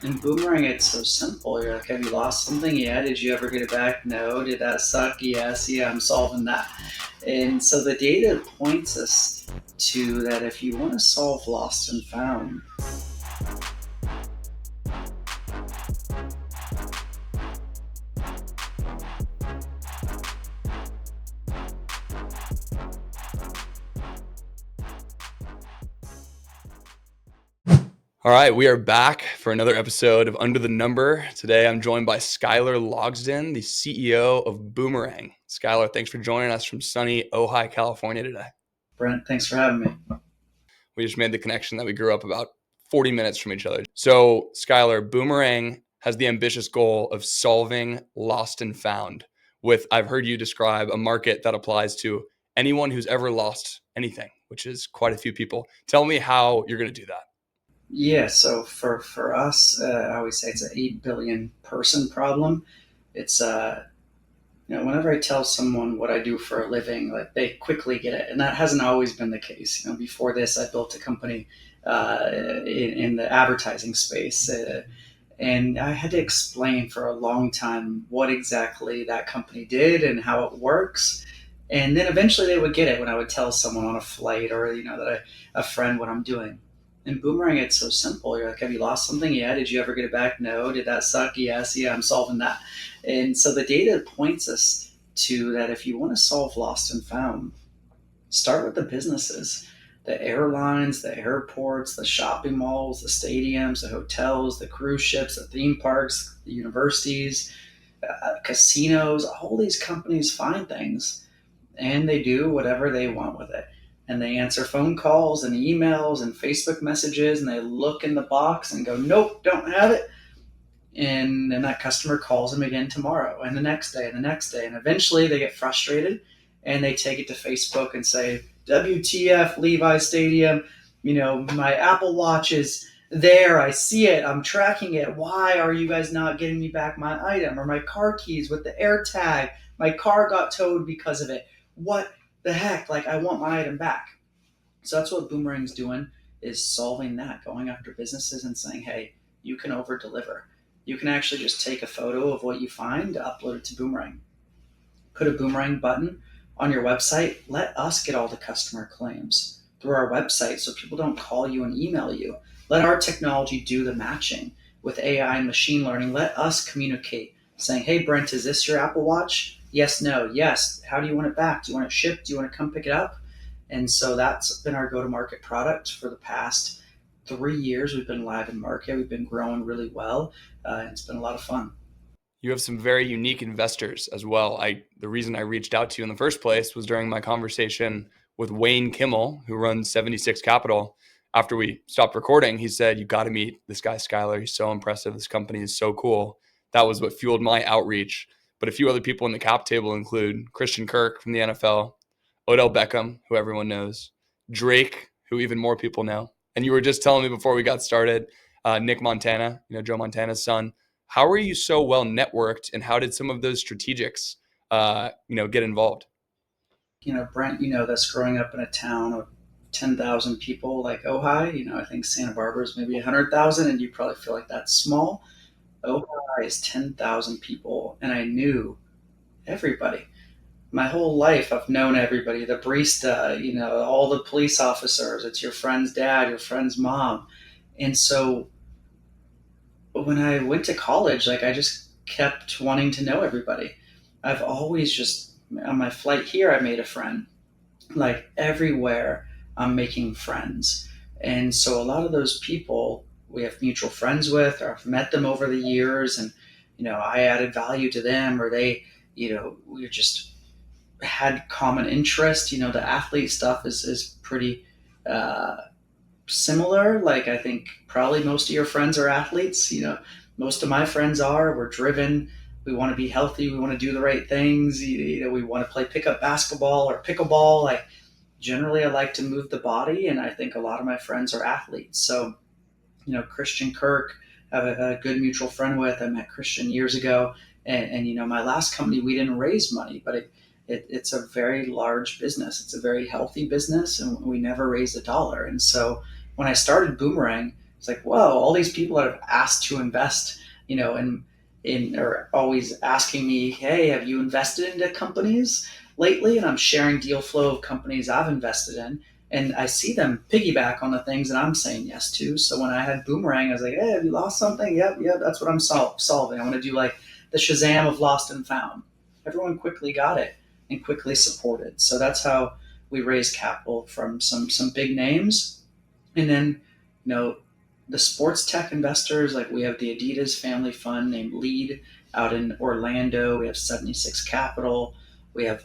In Boomerang, it's so simple. You're like, have you lost something? Yeah. Did you ever get it back? No. Did that suck? Yes. Yeah, I'm solving that. And so the data points us to that if you want to solve lost and found. All right, we are back for another episode of Under the Number. Today, I'm joined by Skyler Logsdon, the CEO of Boomerang. Skyler, thanks for joining us from sunny Ojai, California today. Brent, thanks for having me. We just made the connection that we grew up about 40 minutes from each other. So, Skyler, Boomerang has the ambitious goal of solving lost and found with, I've heard you describe, a market that applies to anyone who's ever lost anything, which is quite a few people. Tell me how you're going to do that. Yeah, so for us, I always say it's an 8 billion person problem. It's whenever I tell someone what I do for a living, like they quickly get it, and that hasn't always been the case. Before this, I built a company in the advertising space, and I had to explain for a long time what exactly that company did and how it works. And then eventually they would get it when I would tell someone on a flight or a friend what I'm doing. In Boomerang, it's so simple. You're like, have you lost something? Yeah. Did you ever get it back? No. Did that suck? Yes. Yeah, I'm solving that. And so the data points us to that if you want to solve lost and found, start with the businesses, the airlines, the airports, the shopping malls, the stadiums, the hotels, the cruise ships, the theme parks, the universities, casinos. All these companies find things and they do whatever they want with it. And they answer phone calls and emails and Facebook messages, and they look in the box and go, nope, don't have it. And then that customer calls them again tomorrow and the next day and the next day. And eventually they get frustrated and they take it to Facebook and say, WTF, Levi Stadium, my Apple Watch is there. I see it. I'm tracking it. Why are you guys not getting me back my item? Or my car keys with the air tag? My car got towed because of it. What the heck? Like, I want my item back. So that's what Boomerang's doing, is solving that, going after businesses and saying, hey, you can over deliver. You can actually just take a photo of what you find, upload it to Boomerang, put a Boomerang button on your website. Let us get all the customer claims through our website so people don't call you and email you. Let our technology do the matching with AI and machine learning. Let us communicate saying, hey, Brent, is this your Apple Watch? Yes, no, yes. How do you want it back? Do you want it shipped? Do you want to come pick it up? And so that's been our go-to-market product for the past 3 years. We've been live in market. We've been growing really well. It's been a lot of fun. You have some very unique investors as well. The reason I reached out to you in the first place was during my conversation with Wayne Kimmel, who runs 76 Capital. After we stopped recording, he said, you got to meet this guy, Skyler. He's so impressive. This company is so cool. That was what fueled my outreach. But a few other people in the cap table include Christian Kirk from the NFL, Odell Beckham, who everyone knows, Drake, who even more people know. And you were just telling me before we got started, Nick Montana, Joe Montana's son. How are you so well networked, and how did some of those strategics, get involved? Brent, that's growing up in a town of 10,000 people like Ojai. I think Santa Barbara is maybe 100,000, and you probably feel like that's small. Ojai is 10,000 people, and I knew everybody. My whole life, I've known everybody. The barista, all the police officers. It's your friend's dad, your friend's mom. And so when I went to college, like I just kept wanting to know everybody. I've always just on my flight here, I made a friend. Like everywhere, I'm making friends, and so a lot of those people we have mutual friends with, or I've met them over the years, and I added value to them, or they, we just had common interest. The athlete stuff is pretty uh, similar. Like I think probably most of your friends are athletes. Most of my friends are. We're driven. We want to be healthy. We want to do the right things. We want to play pickup basketball or pickleball. Like generally, I like to move the body, and I think a lot of my friends are athletes. So, Christian Kirk, I have a good mutual friend with. I met Christian years ago, and my last company we didn't raise money, but it's a very large business. It's a very healthy business, and we never raised a dollar. And so when I started Boomerang It's like, whoa, all these people that have asked to invest, in are always asking me, hey, have you invested into companies lately? And I'm sharing deal flow of companies I've invested in. And I see them piggyback on the things that I'm saying yes to. So when I had Boomerang, I was like, hey, have you lost something? Yep, that's what I'm solving. I want to do like the Shazam of lost and found. Everyone quickly got it and quickly supported. So that's how we raised capital from some big names. And then, the sports tech investors, like we have the Adidas family fund named Lead out in Orlando. We have 76 Capital. We have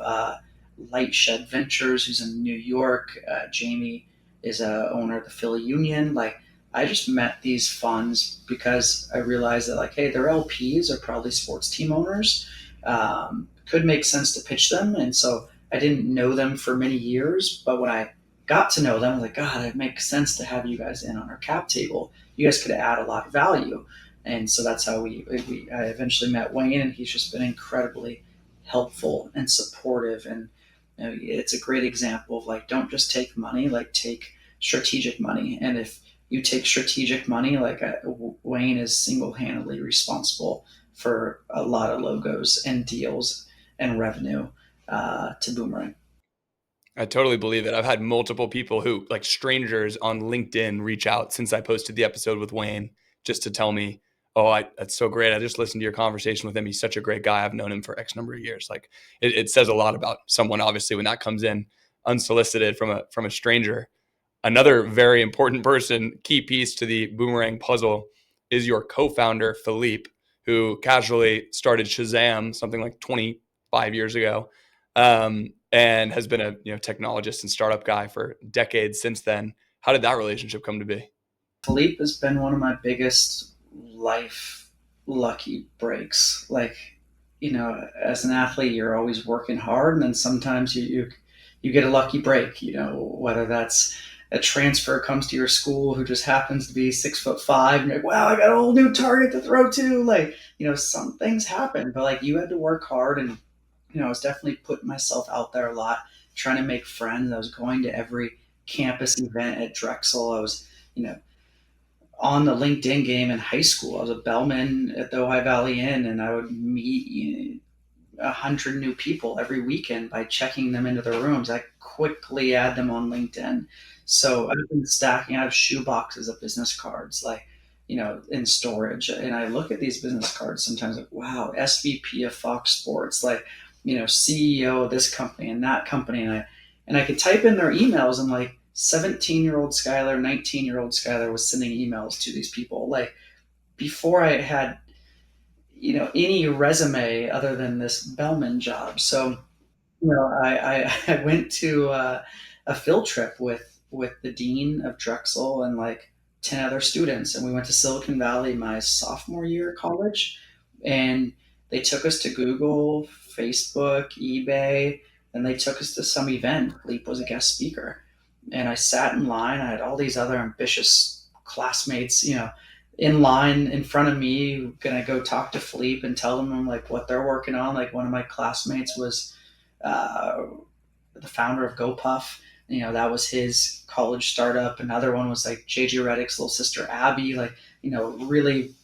Lightshed Ventures, who's in New York. Jamie is a owner of the Philly Union. Like, I just met these funds because I realized that, like, hey, their LPs are probably sports team owners. Could make sense to pitch them. And so I didn't know them for many years, but when I got to know them, I was like, God, it makes sense to have you guys in on our cap table. You guys could add a lot of value. And so that's how I eventually met Wayne, and he's just been incredibly helpful and supportive. And it's a great example of, like, don't just take money, like, take strategic money. And if you take strategic money, like, Wayne is single-handedly responsible for a lot of logos and deals and revenue to Boomerang. I totally believe it. I've had multiple people who, like strangers on LinkedIn, reach out since I posted the episode with Wayne just to tell me, "Oh, that's so great. I just listened to your conversation with him. He's such a great guy. I've known him for X number of years." Like, it says a lot about someone, obviously, when that comes in unsolicited from a stranger. Another very important person, key piece to the Boomerang puzzle, is your co-founder, Philippe, who casually started Shazam something like 25 years ago, and has been a technologist and startup guy for decades since then. How did that relationship come to be? Philippe has been one of my biggest life lucky breaks. Like, as an athlete, you're always working hard, and then sometimes you get a lucky break. Whether that's a transfer comes to your school who just happens to be 6'5", and you're like, wow, I got a whole new target to throw to. Like, some things happen, but like, you had to work hard, and I was definitely putting myself out there a lot, trying to make friends. I was going to every campus event at Drexel. I was, on the LinkedIn game in high school. I was a bellman at the Ojai Valley Inn, and I would meet 100 new people every weekend by checking them into their rooms. I quickly add them on LinkedIn. So I've been stacking. I have shoe boxes of business cards, like, in storage. And I look at these business cards sometimes, like, wow, SVP of Fox Sports, like, CEO of this company and that company. And I could type in their emails, and like 17-year-old Skyler, 19-year-old Skyler was sending emails to these people, like, before I had any resume other than this bellman job. So I went to a field trip with the dean of Drexel and like 10 other students, and we went to Silicon Valley my sophomore year of college, and they took us to Google, Facebook, eBay, and they took us to some event. Leap was a guest speaker, and I sat in line. I had all these other ambitious classmates, in line in front of me, gonna go talk to Philippe and tell them like what they're working on. Like, one of my classmates was uh, the founder of GoPuff. That was his college startup. Another one was like JJ Redick's little sister Abby. Like, really,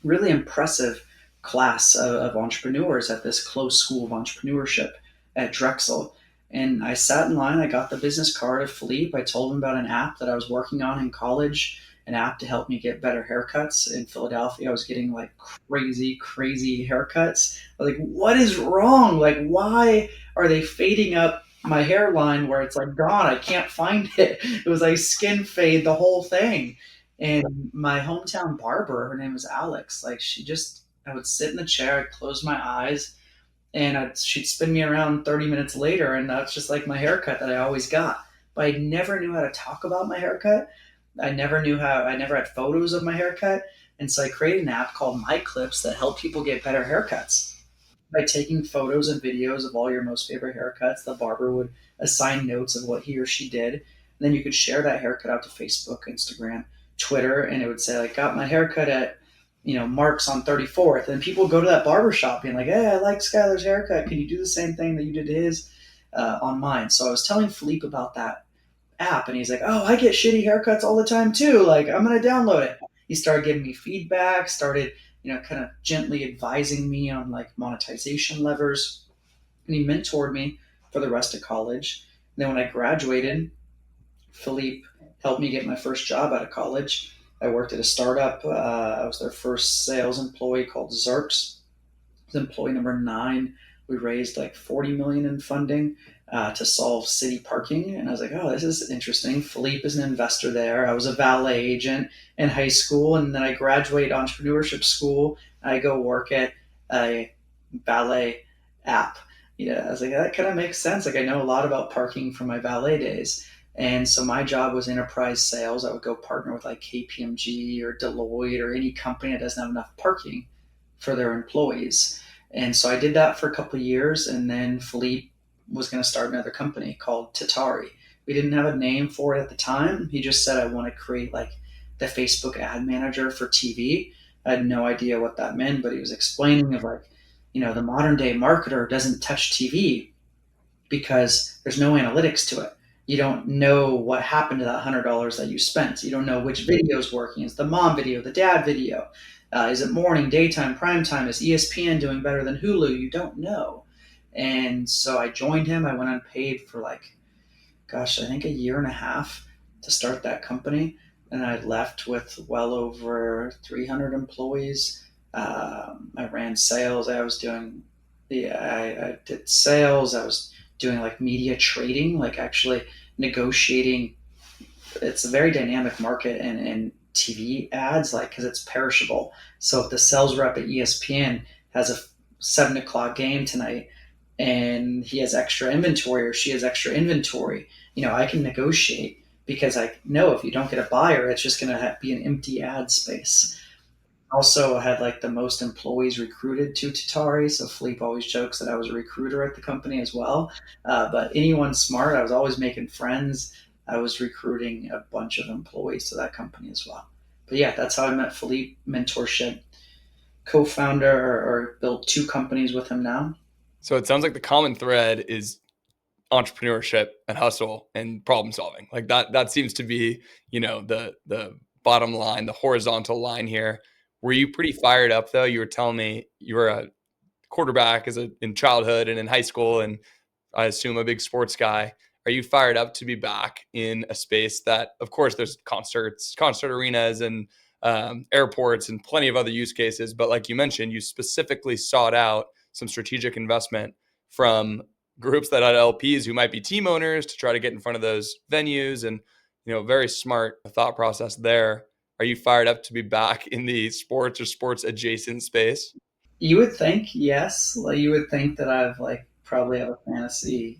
really impressive class of entrepreneurs at this close school of entrepreneurship at Drexel. And I sat in line. I got the business card of Philippe. I told him about an app that I was working on in college, an app to help me get better haircuts in Philadelphia. I was getting like crazy, crazy haircuts. I was like, what is wrong? Like, why are they fading up my hairline where it's like gone? I can't find it. It was like skin fade, the whole thing. And my hometown barber, her name was Alex. Like, I would sit in the chair, I'd close my eyes, and she'd spin me around 30 minutes later, and that's just like my haircut that I always got. But I never knew how to talk about my haircut. I never had photos of my haircut. And so I created an app called MyKlips that helped people get better haircuts by taking photos and videos of all your most favorite haircuts. The barber would assign notes of what he or she did. And then you could share that haircut out to Facebook, Instagram, Twitter, and it would say, like, got my haircut at, Mark's on 34th. And people go to that barber shop being like, hey, I like Skyler's haircut. Can you do the same thing that you did to his on mine? So I was telling Philippe about that app, and he's like, oh, I get shitty haircuts all the time too. Like, I'm going to download it. he started giving me feedback, started, kind of gently advising me on like monetization levers. And he mentored me for the rest of college. And then when I graduated, Philippe helped me get my first job out of college. I worked at a startup. I was their first sales employee called Zerks. I was employee number 9. We raised like 40 million in funding to solve city parking, and I was like, "Oh, this is interesting." Philippe is an investor there. I was a valet agent in high school, and then I graduate entrepreneurship school. I go work at a valet app. I was like, that kind of makes sense. Like, I know a lot about parking from my valet days. And so my job was enterprise sales. I would go partner with like KPMG or Deloitte or any company that doesn't have enough parking for their employees. And so I did that for a couple of years, and then Philippe was going to start another company called Tatari. We didn't have a name for it at the time. He just said, I want to create like the Facebook ad manager for TV. I had no idea what that meant, but he was explaining of like, the modern day marketer doesn't touch TV because there's no analytics to it. You don't know what happened to that $100 that you spent. You don't know which video is working. Is the mom video, the dad video? Is it morning, daytime, prime time? Is ESPN doing better than Hulu? You don't know. And so I joined him. I went unpaid for like, gosh, I think a year and a half to start that company. And I left with well over 300 employees. I ran sales. I did sales. I was doing like media trading, like actually negotiating. It's a very dynamic market and TV ads, like, because it's perishable. So if the sales rep at ESPN has a 7 o'clock game tonight and he has extra inventory or she has extra inventory, I can negotiate because I know if you don't get a buyer, it's just going to be an empty ad space. Also, I had like the most employees recruited to Tatari. So Philippe always jokes that I was a recruiter at the company as well. But anyone smart, I was always making friends. I was recruiting a bunch of employees to that company as well. But yeah, that's how I met Philippe. Mentorship, co-founder, or built 2 companies with him now. So it sounds like the common thread is entrepreneurship and hustle and problem solving. Like that seems to be, the bottom line, the horizontal line here. Were you pretty fired up though? You were telling me you were a quarterback in childhood and in high school, and I assume a big sports guy. Are you fired up to be back in a space that, of course, there's concert arenas and airports and plenty of other use cases. But like you mentioned, you specifically sought out some strategic investment from groups that had LPs who might be team owners to try to get in front of those venues, and very smart thought process there. Are you fired up to be back in the sports or sports adjacent space? You would think, yes. Like, you would think that I've like probably have a fantasy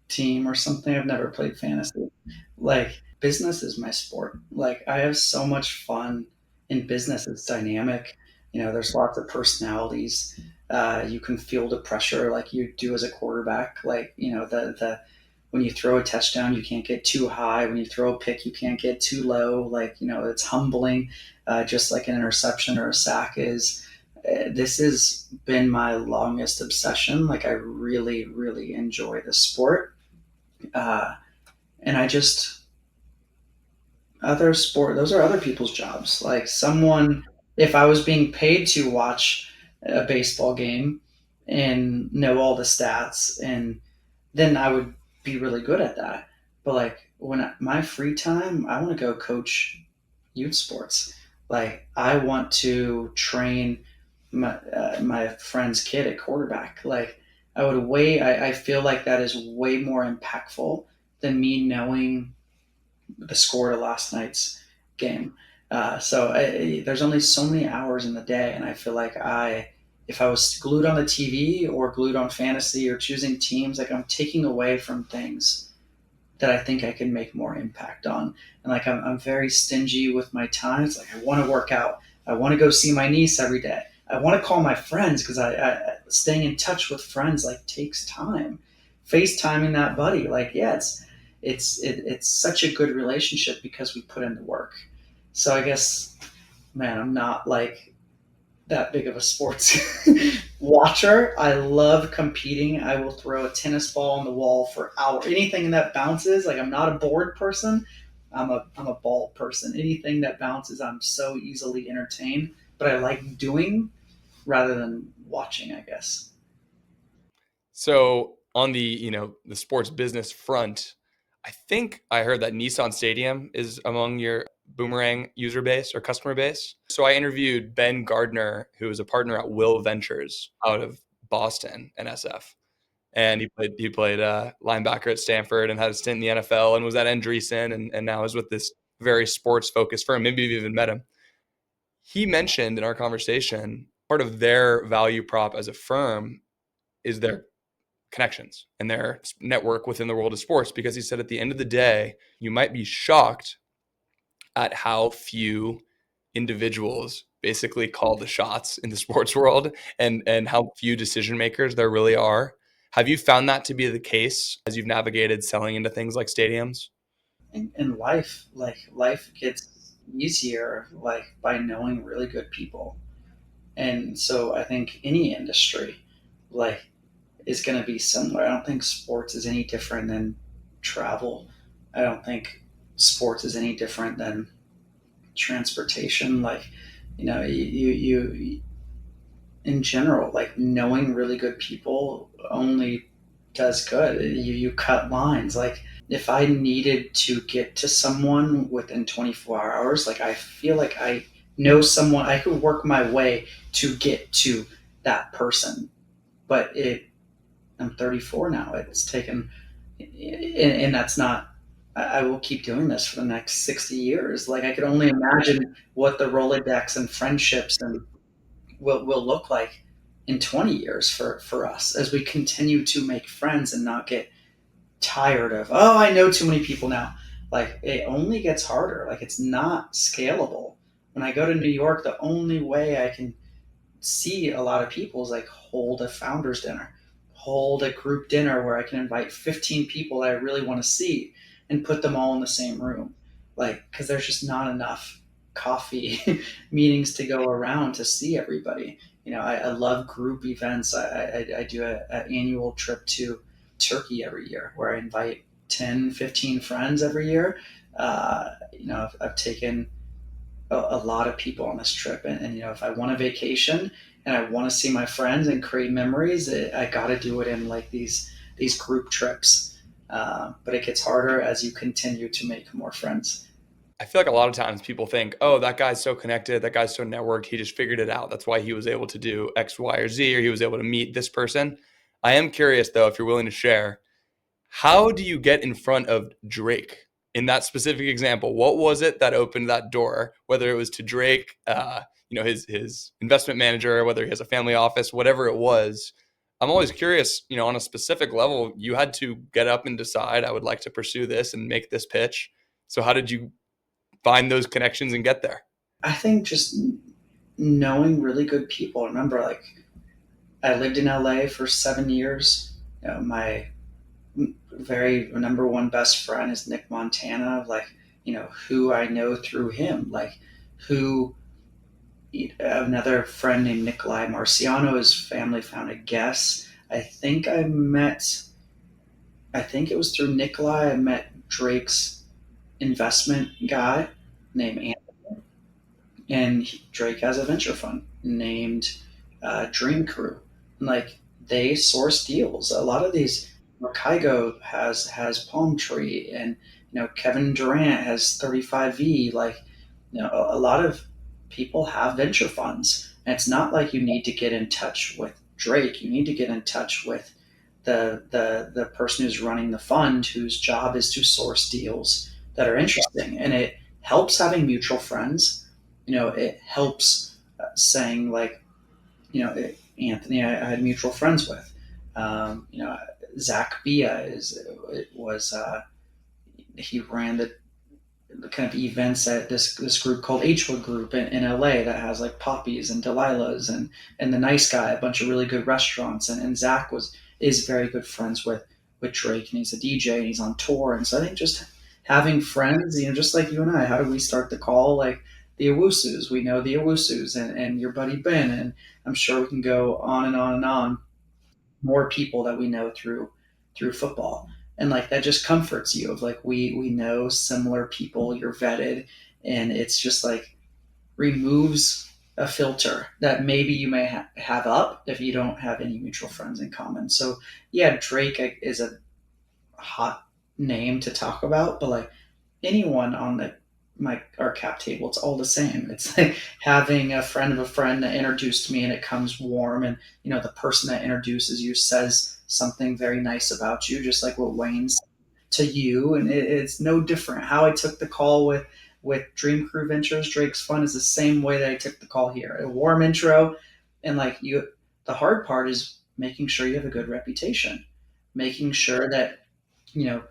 team or something. I've never played fantasy. Like, business is my sport. Like, I have so much fun in business. It's dynamic. There's lots of personalities. You can feel the pressure like you do as a quarterback. Like, the when you throw a touchdown, you can't get too high. When you throw a pick, you can't get too low. Like, it's humbling, just like an interception or a sack is. This has been my longest obsession. Like, I really, really enjoy the sport. Uh, and I just, those are other people's jobs. Like, if I was being paid to watch a baseball game and know all the stats, and then I would be really good at that. But like, my free time, I want to go coach youth sports. Like, I want to train my friend's kid at quarterback. Like, I feel like that is way more impactful than me knowing the score to last night's game. There's only so many hours in the day, and I feel like if I was glued on the TV or glued on fantasy or choosing teams, like, I'm taking away from things that I think I can make more impact on. And like, I'm very stingy with my time. It's like, I want to work out. I want to go see my niece every day. I want to call my friends because staying in touch with friends like takes time. FaceTiming that buddy, like, yeah, it's such a good relationship because we put in the work. So I guess, man, I'm not like that big of a sports watcher. I love competing. I will throw a tennis ball on the wall for hours. Anything that bounces. Like, I'm not a bored person. I'm a ball person. Anything that bounces, I'm so easily entertained. But I like doing rather than watching, I guess. So on the, the sports business front, I think I heard that Nissan Stadium is among your Boomerang user base or customer base. So I interviewed Ben Gardner, who is a partner at Will Ventures out of Boston, NSF. And he played linebacker at Stanford and had a stint in the NFL and was at Andreessen and now is with this very sports focused firm. Maybe you've even met him. He mentioned in our conversation part of their value prop as a firm is their connections and their network within the world of sports, because he said at the end of the day, you might be shocked at how few individuals basically call the shots in the sports world and how few decision makers there really are. Have you found that to be the case as you've navigated selling into things like stadiums? In life, like life gets easier like by knowing really good people. And so I think any industry like is going to be similar. I don't think sports is any different than travel. I don't think sports is any different than transportation. Like, you in general, like knowing really good people only does good. You cut lines. Like if I needed to get to someone within 24 hours, like I feel like I know someone, I could work my way to get to that person. But I'm 34 now. It's taken, and that's not. I will keep doing this for the next 60 years. Like I could only imagine what the Rolodex and friendships and will look like in 20 years for us as we continue to make friends and not get tired of, oh, I know too many people now. Like it only gets harder. Like it's not scalable. When I go to New York, the only way I can see a lot of people is like hold a founders dinner, hold a group dinner where I can invite 15 people that I really want to see and put them all in the same room. Like, because there's just not enough coffee meetings to go around to see everybody. I love group events. I do an annual trip to Turkey every year where I invite 10, 15 friends every year. I've taken a lot of people on this trip. And if I want a vacation and I want to see my friends and create memories, I got to do it in like these group trips. But it gets harder as you continue to make more friends. I feel like a lot of times people think, oh, that guy's so connected, that guy's so networked, he just figured it out. That's why he was able to do X, Y, or Z, or he was able to meet this person. I am curious, though, if you're willing to share, how do you get in front of Drake in that specific example? What was it that opened that door? Whether it was to Drake, his investment manager, whether he has a family office, whatever it was. I'm always curious, on a specific level, you had to get up and decide, I would like to pursue this and make this pitch. So how did you find those connections and get there? I think just knowing really good people. Remember, like I lived in LA for 7 years. My very number one best friend is Nick Montana. Like, who I know through him. Like, who another friend named Nikolai Marciano, his family founded Guess. I think it was through Nikolai I met Drake's investment guy named Anthony, and Drake has a venture fund named Dream Crew. And like they source deals. A lot of these, Kygo has Palm Tree, and Kevin Durant has 35V. Like a lot of people have venture funds, and it's not like you need to get in touch with Drake. You need to get in touch with the person who's running the fund, whose job is to source deals that are interesting, and it helps having mutual friends. It helps saying like, Anthony, I had mutual friends with. Zach Bia he ran the kind of events at this group called Hwood Group in LA that has like Poppy's and Delilah's and the Nice Guy, a bunch of really good restaurants. And Zach is very good friends with Drake, and he's a DJ and he's on tour. And so I think just having friends, just like you and I, how do we start the call? Like the Owusus, we know the Owusus and your buddy Ben, and I'm sure we can go on and on and on. More people that we know through football. And like that just comforts you of like we know similar people, you're vetted, and it's just like removes a filter that maybe you may have up if you don't have any mutual friends in common. So yeah, Drake is a hot name to talk about, but like anyone on our cap table, it's all the same. It's like having a friend of a friend that introduced me, and it comes warm, and the person that introduces you says something very nice about you, just like what Wayne's to you, and it's no different. How I took the call with Dream Crew Ventures, Drake's Fun, is the same way that I took the call here. A warm intro, and like you, the hard part is making sure you have a good reputation, making sure that you know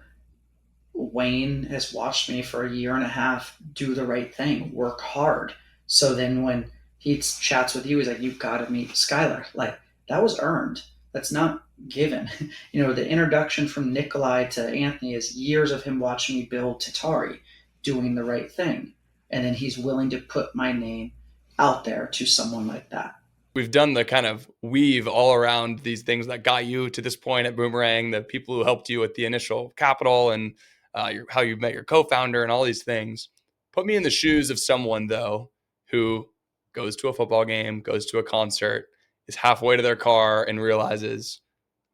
Wayne has watched me for a year and a half do the right thing, work hard. So then when he chats with you, he's like, "You've got to meet Skyler." Like that was earned. That's not given. The introduction from Nikolai to Anthony is years of him watching me build Tatari, doing the right thing, and then he's willing to put my name out there to someone like that. We've done the kind of weave all around these things that got you to this point at Boomerang, the people who helped you with the initial capital, and how you met your co-founder and all these things. Put me in the shoes of someone, though, who goes to a football game, goes to a concert, is halfway to their car and realizes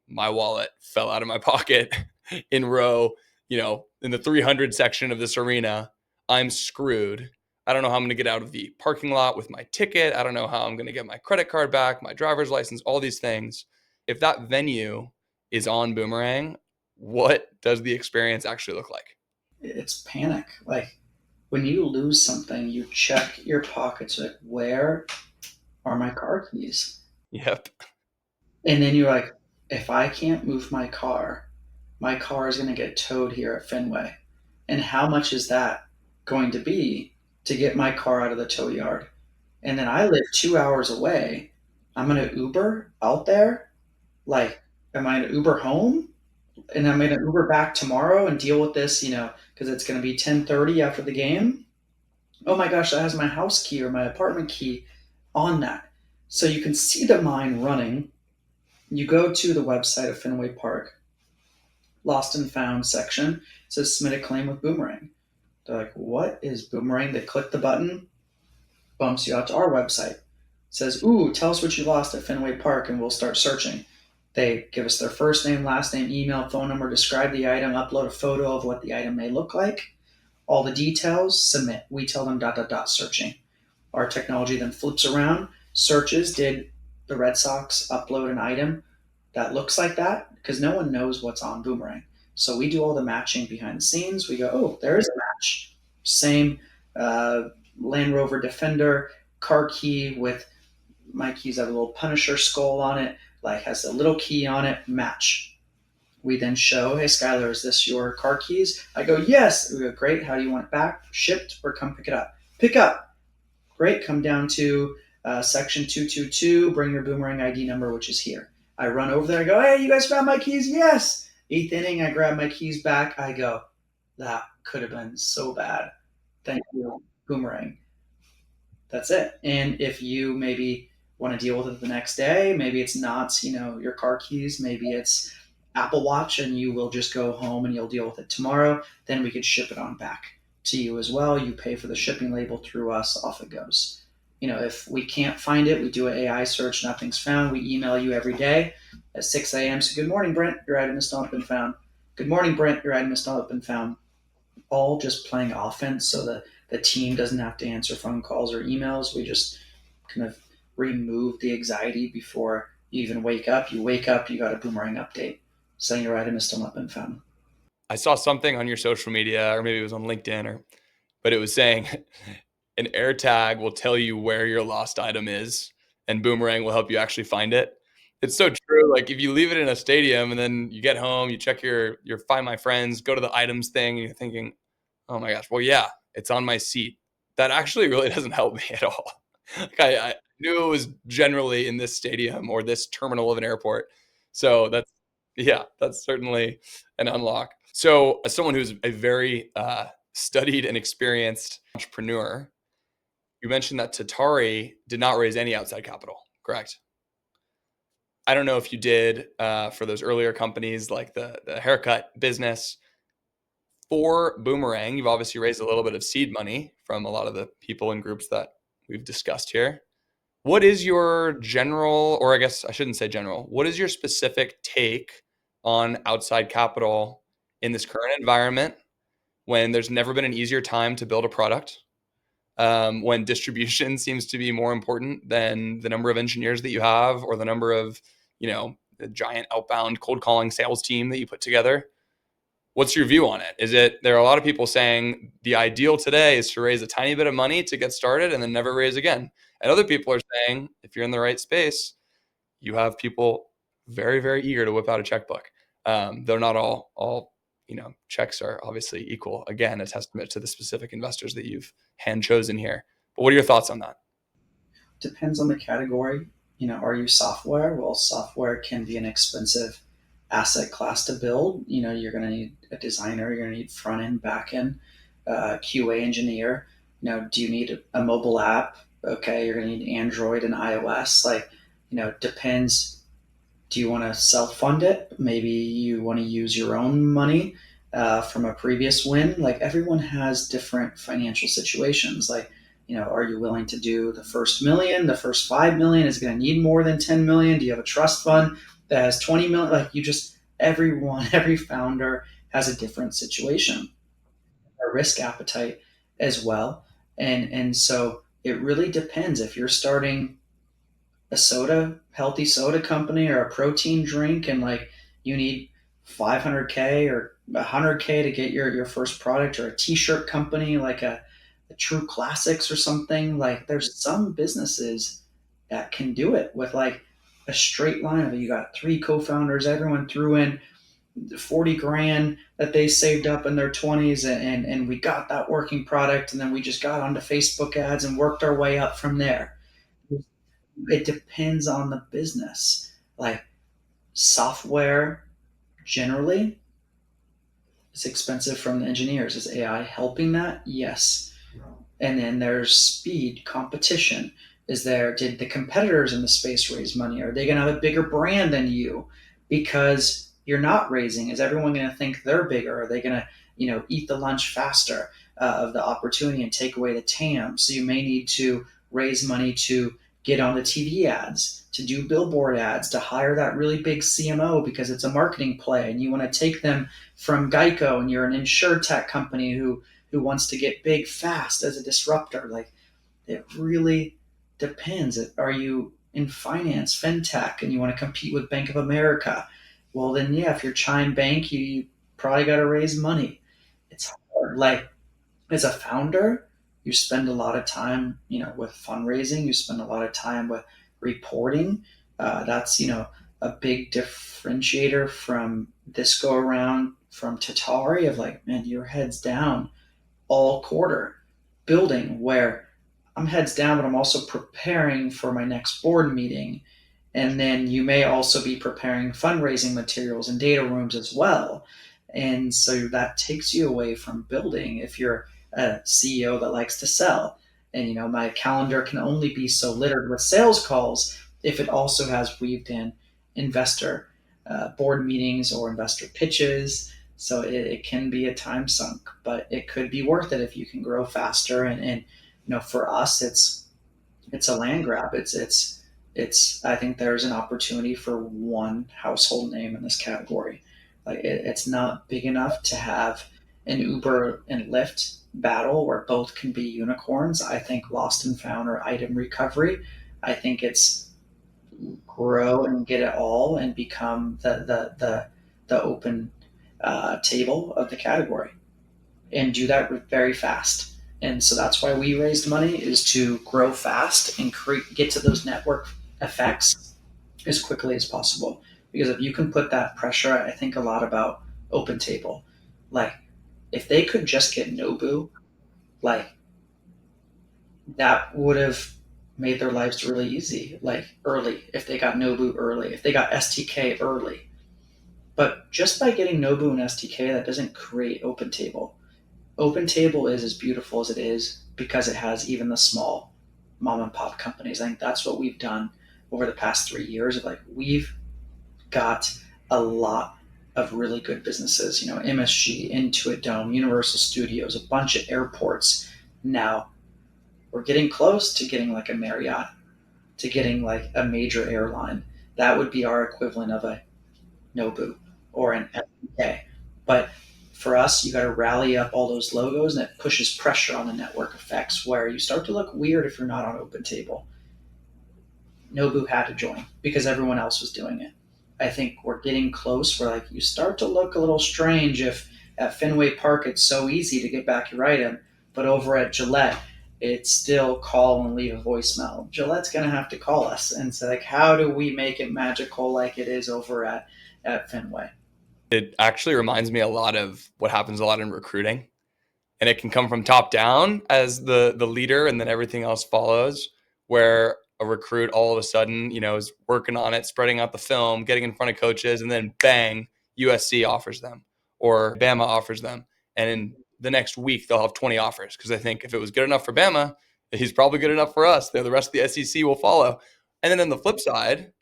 my wallet fell out of my pocket in row, in the 300 section of this arena. I'm screwed. I don't know how I'm going to get out of the parking lot with my ticket. I don't know how I'm going to get my credit card back, my driver's license, all these things. If that venue is on Boomerang, what does the experience actually look like? It's panic. Like when you lose something, you check your pockets. Like, where are my car keys? Yep. And then you're like, if I can't move my car is going to get towed here at Fenway. And how much is that going to be to get my car out of the tow yard? And then I live 2 hours away. I'm going to Uber out there. Like, am I going to Uber home? And I'm going to Uber back tomorrow and deal with this, because it's going to be 10:30 after the game. Oh my gosh, that has my house key or my apartment key on that. So you can see the mind running. You go to the website of Fenway Park, lost and found section. It says submit a claim with Boomerang. They're like, what is Boomerang? They click the button, bumps you out to our website. It says, ooh, tell us what you lost at Fenway Park, and we'll start searching. They give us their first name, last name, email, phone number, describe the item, upload a photo of what the item may look like. All the details, submit. We tell them ... searching. Our technology then flips around, searches, did the Red Sox upload an item that looks like that? Because no one knows what's on Boomerang. So we do all the matching behind the scenes. We go, oh, there is a match. Same Land Rover Defender car key with my keys have a little Punisher skull on it, like has a little key on it, match. We then show, hey, Skyler, is this your car keys? I go, yes. We go, great. How do you want it back? Shipped or come pick it up? Pick up. Great. Come down to section 222. Bring your Boomerang ID number, which is here. I run over there. I go, hey, you guys found my keys? Yes. Eighth inning, I grab my keys back. I go, that could have been so bad. Thank you, Boomerang. That's it. And if you maybe want to deal with it the next day, maybe it's not, your car keys, maybe it's Apple Watch, and you will just go home and you'll deal with it tomorrow, then we could ship it on back to you as well. You pay for the shipping label through us, off it goes. If we can't find it, we do an AI search, nothing's found. We email you every day at 6 a.m. So, good morning, Brent, your item has not been found. Good morning, Brent, your item has not been found. All just playing offense so that the team doesn't have to answer phone calls or emails. We just kind of remove the anxiety before you even wake up. You wake up, you got a Boomerang update saying your item has still not been found. I saw something on your social media, or maybe it was on LinkedIn, but it was saying an AirTag will tell you where your lost item is, and Boomerang will help you actually find it. It's so true. Like if you leave it in a stadium and then you get home, you check your Find My Friends, go to the items thing, and you're thinking, oh my gosh, well, yeah, it's on my seat. That actually really doesn't help me at all. Like I knew it was generally in this stadium or this terminal of an airport. So that's certainly an unlock. So as someone who's a very studied and experienced entrepreneur, you mentioned that Tatari did not raise any outside capital, correct? I don't know if you did for those earlier companies like the haircut business. For Boomerang, you've obviously raised a little bit of seed money from a lot of the people and groups that we've discussed here. What is your general, or I guess I shouldn't say general, what is your specific take on outside capital in this current environment when there's never been an easier time to build a product? When distribution seems to be more important than the number of engineers that you have or the number of, the giant outbound cold calling sales team that you put together. What's your view on it? There are a lot of people saying the ideal today is to raise a tiny bit of money to get started and then never raise again. And other people are saying if you're in the right space, you have people very, very eager to whip out a checkbook. Though not all checks are obviously equal. Again, a testament to the specific investors that you've hand chosen here. But what are your thoughts on that? Depends on the category. Are you software? Well, software can be an expensive asset class to build. You're going to need a designer, you're going to need front end, back end, QA engineer. Do you need a mobile app? Okay, you're going to need Android and iOS. Depends. Do you want to self fund it? Maybe you want to use your own money from a previous win. Like everyone has different financial situations. Are you willing to do the first million, the first 5 million? Is it going to need more than 10 million? Do you have a trust fund that has 20 million? Every founder has a different situation, a risk appetite as well. And so it really depends. If you're starting a healthy soda company or a protein drink, and you need 500K or 100K to get your first product, or a t-shirt company like a True Classics or something, there's some businesses that can do it with a straight line of it. You got three co-founders, everyone threw in 40 grand that they saved up in their 20s, and we got that working product, and then we just got onto Facebook ads and worked our way up from there. It depends on the business. Like software generally is expensive from the engineers. Is AI helping that? Yes. And then there's speed, competition. Did the competitors in the space raise money? Are they going to have a bigger brand than you because you're not raising? Is everyone going to think they're bigger? Are they going to, eat the lunch faster of the opportunity and take away the TAM? So you may need to raise money to get on the TV ads, to do billboard ads, to hire that really big CMO because it's a marketing play, and you want to take them from Geico, and you're an insurtech company who wants to get big fast as a disruptor. It really depends. Are you in finance, fintech, and you want to compete with Bank of America? Well, then yeah, if you're Chime Bank, you probably got to raise money. It's hard. As a founder, you spend a lot of time, with fundraising. You spend a lot of time with reporting. That's a big differentiator from this go around from Tatari of man, your head's down all quarter building, where I'm heads down, but I'm also preparing for my next board meeting. And then you may also be preparing fundraising materials and data rooms as well. And so that takes you away from building if you're a CEO that likes to sell. And, my calendar can only be so littered with sales calls if it also has weaved in investor board meetings or investor pitches. So it can be a time sunk, but it could be worth it if you can grow faster. And for us, it's a land grab. It's I think there's an opportunity for one household name in this category. It's not big enough to have an Uber and Lyft battle where both can be unicorns. I think lost and found or item recovery. I think it's grow and get it all and become the open table of the category, and do that very fast. And so that's why we raised money, is to grow fast and get to those network effects as quickly as possible. Because if you can put that pressure, I think a lot about open table. Like if they could just get Nobu, like that would have made their lives really easy. Early, if they got Nobu early, if they got STK early. But just by getting Nobu and STK, that doesn't create open table. Open table is as beautiful as it is because it has even the small mom and pop companies. I think that's what we've done over the past 3 years of like, we've got a lot of really good businesses, MSG, Intuit Dome, Universal Studios, a bunch of airports. Now we're getting close to getting like a Marriott, to getting like a major airline. That would be our equivalent of a Nobu or an FBK. But for us, you got to rally up all those logos, and it pushes pressure on the network effects where you start to look weird if you're not on Open Table. Nobu had to join because everyone else was doing it. I think we're getting close where like you start to look a little strange if at Fenway Park it's so easy to get back your item, but over at Gillette it's still call and leave a voicemail. Gillette's gonna have to call us and say like, how do we make it magical like it is over at Fenway? It actually reminds me a lot of what happens a lot in recruiting. And it can come from top down as the leader, and then everything else follows, where a recruit all of a sudden, is working on it, spreading out the film, getting in front of coaches, and then bang, USC offers them or Bama offers them. And in the next week, they'll have 20 offers because I think if it was good enough for Bama, he's probably good enough for us. The rest of the SEC will follow. And then on the flip side,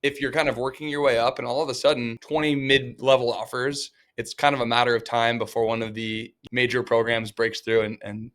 if you're kind of working your way up and all of a sudden 20 mid-level offers, it's kind of a matter of time before one of the major programs breaks through and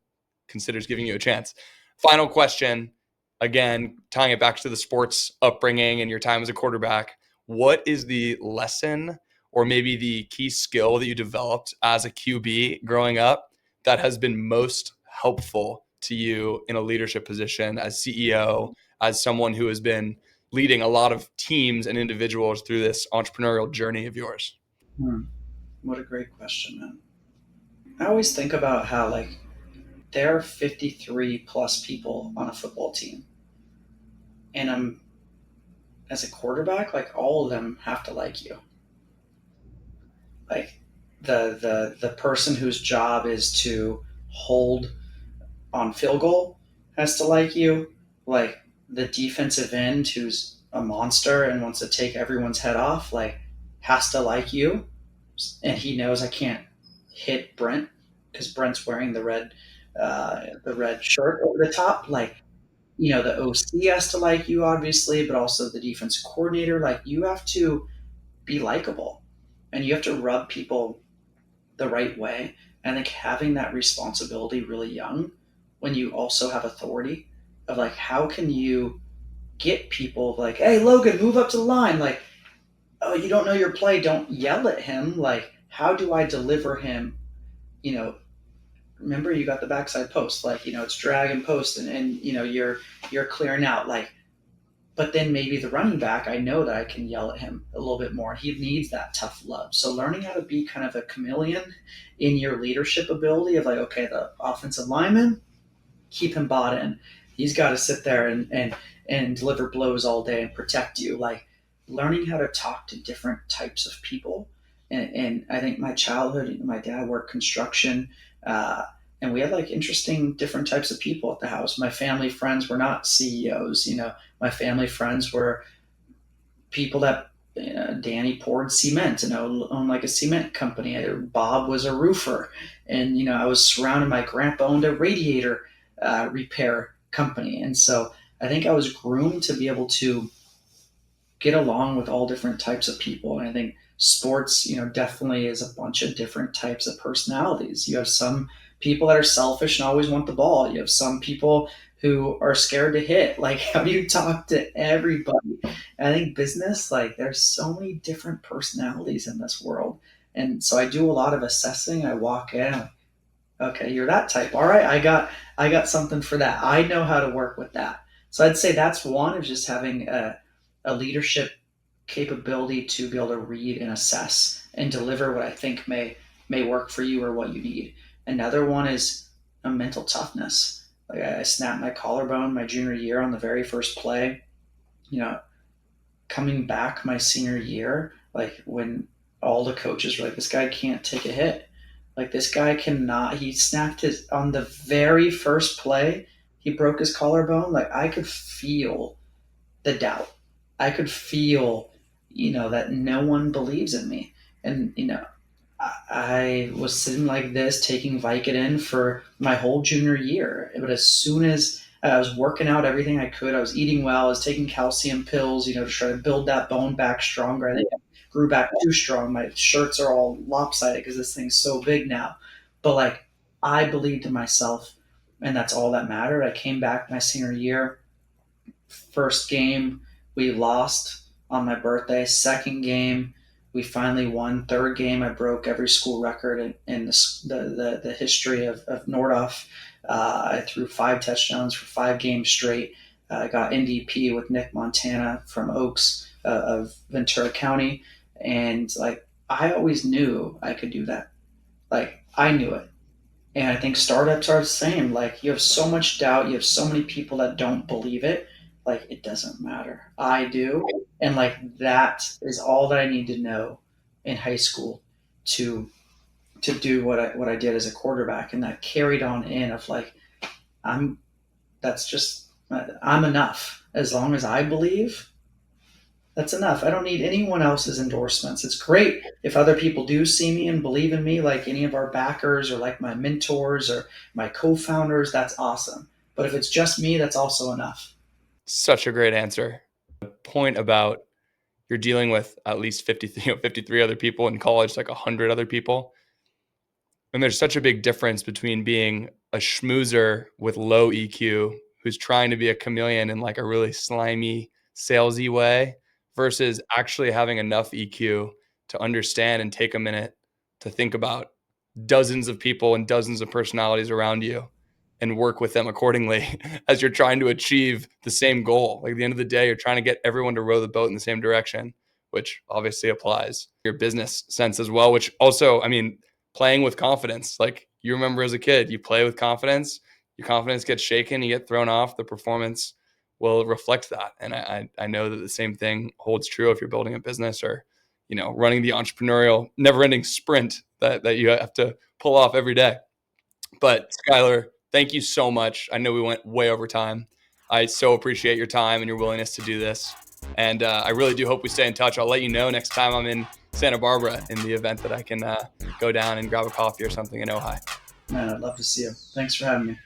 considers giving you a chance. Final question, again, tying it back to the sports upbringing and your time as a quarterback. What is the lesson or maybe the key skill that you developed as a QB growing up that has been most helpful to you in a leadership position as CEO, as someone who has been leading a lot of teams and individuals through this entrepreneurial journey of yours? What a great question, man. I always think about how like there are 53 plus people on a football team, and I'm as a quarterback, like all of them have to like you. Like the person whose job is to hold on field goal has to like you. Like the defensive end who's a monster and wants to take everyone's head off, like has to like you. And he knows I can't hit Brent because Brent's wearing the red shirt over the top. Like, the OC has to like you, obviously, but also the defense coordinator. Like, you have to be likable and you have to rub people the right way. And I think having that responsibility really young, when you also have authority, of like, how can you get people like, hey, Logan, move up to the line? Like, oh, you don't know your play, don't yell at him. Like, how do I deliver him? You know, remember you got the backside post, like, it's drag and post, and you're clearing out, like, but then maybe the running back, I know that I can yell at him a little bit more. He needs that tough love. So learning how to be kind of a chameleon in your leadership ability of like, okay, the offensive lineman, keep him bought in. He's got to sit there and deliver blows all day and protect you. Like learning how to talk to different types of people. And I think my childhood, my dad worked construction, and we had like interesting different types of people at the house. My family friends were not CEOs. My family friends were people that Danny poured cement and owned like a cement company. Bob was a roofer, and I was surrounded. My grandpa owned a radiator repair company, and so I think I was groomed to be able to get along with all different types of people. And I think sports, definitely is a bunch of different types of personalities. You have some people that are selfish and always want the ball. You have some people who are scared to hit. Like, how do you talk to everybody? And I think business, like, there's so many different personalities in this world. And so I do a lot of assessing. I walk in, I'm like, okay, you're that type. All right, I got something for that. I know how to work with that. So I'd say that's one, is just having a leadership capability to be able to read and assess and deliver what I think may work for you or what you need. Another one is a mental toughness. Like I snapped my collarbone my junior year on the very first play. Coming back my senior year, like when all the coaches were like, this guy can't take a hit. Like this guy cannot. He snapped his on the very first play. He broke his collarbone. Like I could feel the doubt. I could feel, that no one believes in me. And, I was sitting like this taking Vicodin for my whole junior year. But as soon as I was working out everything I could. I was eating well. I was taking calcium pills, to try to build that bone back stronger. I think I grew back too strong. My shirts are all lopsided because this thing's so big now. But like, I believed in myself, and that's all that mattered. I came back my senior year. First game, we lost on my birthday. Second game, we finally won. Third game, I broke every school record in the history of Nordhoff. I threw 5 touchdowns for 5 games straight. I got NDP with Nick Montana from Oaks of Ventura County. And like, I always knew I could do that. Like, I knew it. And I think startups are the same. Like, you have so much doubt, you have so many people that don't believe it. Like, it doesn't matter. I do. And like, that is all that I need to know in high school to do what I did as a quarterback. And that carried on in of like, I'm that's just I'm enough. As long as I believe, that's enough. I don't need anyone else's endorsements. It's great if other people do see me and believe in me, like any of our backers or like my mentors or my co-founders. That's awesome. But if it's just me, that's also enough. Such a great answer. The point about you're dealing with at least 53 other people in college, like 100 other people. And there's such a big difference between being a schmoozer with low EQ who's trying to be a chameleon in like a really slimy, salesy way versus actually having enough EQ to understand and take a minute to think about dozens of people and dozens of personalities around you and work with them accordingly as you're trying to achieve the same goal. Like at the end of the day, you're trying to get everyone to row the boat in the same direction, which obviously applies your business sense as well, which also, I mean, playing with confidence. Like you remember as a kid, you play with confidence, your confidence gets shaken, you get thrown off, the performance will reflect that. And I know that the same thing holds true if you're building a business or, running the entrepreneurial never ending sprint that you have to pull off every day. But Skyler, thank you so much. I know we went way over time. I so appreciate your time and your willingness to do this. And I really do hope we stay in touch. I'll let you know next time I'm in Santa Barbara in the event that I can go down and grab a coffee or something in Ojai. Man, I'd love to see you. Thanks for having me.